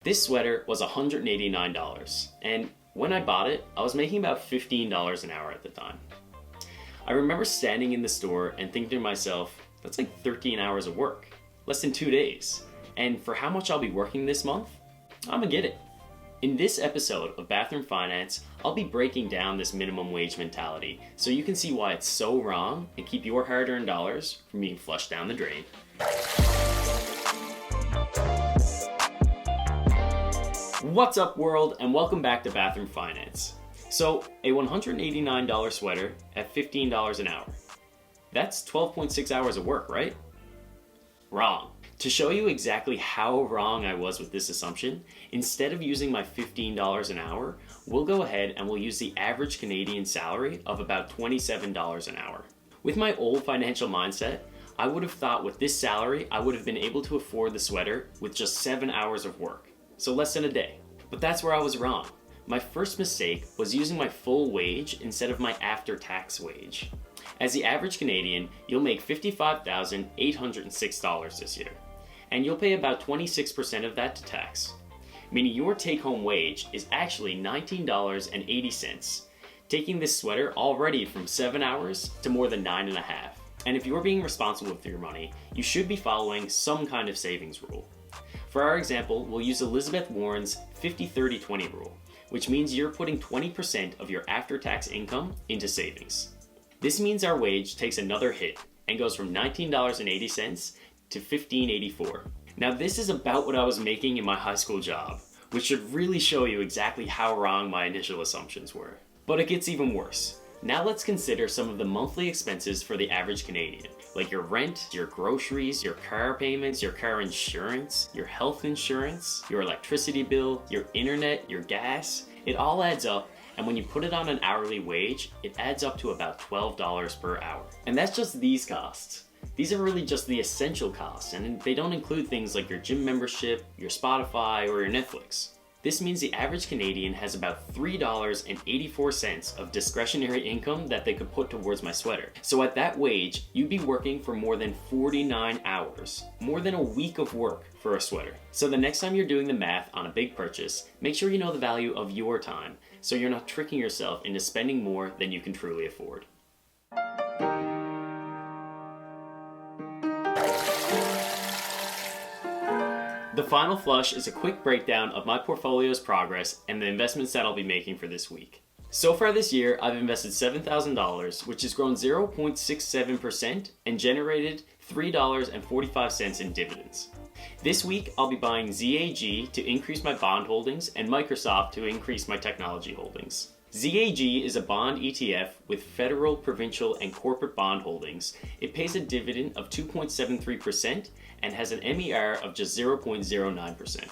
This sweater was $189, and when I bought it, I was making about $15 an hour at the time. I remember standing in the store and thinking to myself, that's like 13 hours of work, less than 2 days. And for how much I'll be working this month, I'm gonna get it. In this episode of Bathroom Finance, I'll be breaking down this minimum wage mentality so you can see why it's so wrong and keep your hard-earned dollars from being flushed down the drain. What's up, world, and welcome back to Bathroom Finance. So, a $189 sweater at $15 an hour. That's 12.6 hours of work, right? Wrong. To show you exactly how wrong I was with this assumption, instead of using my $15 an hour, we'll go ahead and we'll use the average Canadian salary of about $27 an hour. With my old financial mindset, I would have thought with this salary, I would have been able to afford the sweater with just 7 hours of work, so less than a day. But that's where I was wrong. My first mistake was using my full wage instead of my after-tax wage. As the average Canadian, you'll make $55,806 this year, and you'll pay about 26% of that to tax, meaning your take-home wage is actually $19.80, taking this sweater already from 7 hours to more than 9.5. And if you're being responsible with your money, you should be following some kind of savings rule. For our example, we'll use Elizabeth Warren's 50-30-20 rule, which means you're putting 20% of your after-tax income into savings. This means our wage takes another hit and goes from $19.80 to $15.84. Now this is about what I was making in my high school job, which should really show you exactly how wrong my initial assumptions were. But it gets even worse. Now let's consider some of the monthly expenses for the average Canadian, like your rent, your groceries, your car payments, your car insurance, your health insurance, your electricity bill, your internet, your gas. It all adds up, and when you put it on an hourly wage, it adds up to about $12 per hour. And that's just these costs. These are really just the essential costs, and they don't include things like your gym membership, your Spotify, or your Netflix. This means the average Canadian has about $3.84 of discretionary income that they could put towards my sweater. So at that wage, you'd be working for more than 49 hours, more than a week of work for a sweater. So the next time you're doing the math on a big purchase, make sure you know the value of your time, so you're not tricking yourself into spending more than you can truly afford. The final flush is a quick breakdown of my portfolio's progress and the investments that I'll be making for this week. So far this year, I've invested $7,000, which has grown 0.67% and generated $3.45 in dividends. This week, I'll be buying ZAG to increase my bond holdings and Microsoft to increase my technology holdings. ZAG is a bond ETF with federal, provincial, and corporate bond holdings. It pays a dividend of 2.73% and has an MER of just 0.09%.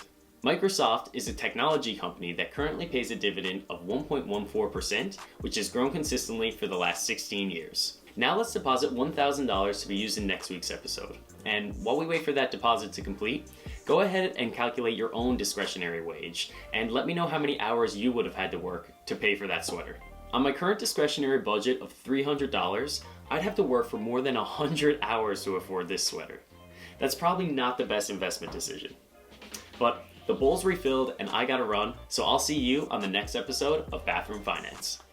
Microsoft is a technology company that currently pays a dividend of 1.14%, which has grown consistently for the last 16 years. Now let's deposit $1,000 to be used in next week's episode. And while we wait for that deposit to complete, go ahead and calculate your own discretionary wage and let me know how many hours you would have had to work to pay for that sweater. On my current discretionary budget of $300, I'd have to work for more than 100 hours to afford this sweater. That's probably not the best investment decision. But the bowl's refilled and I gotta run, so I'll see you on the next episode of Bathroom Finance.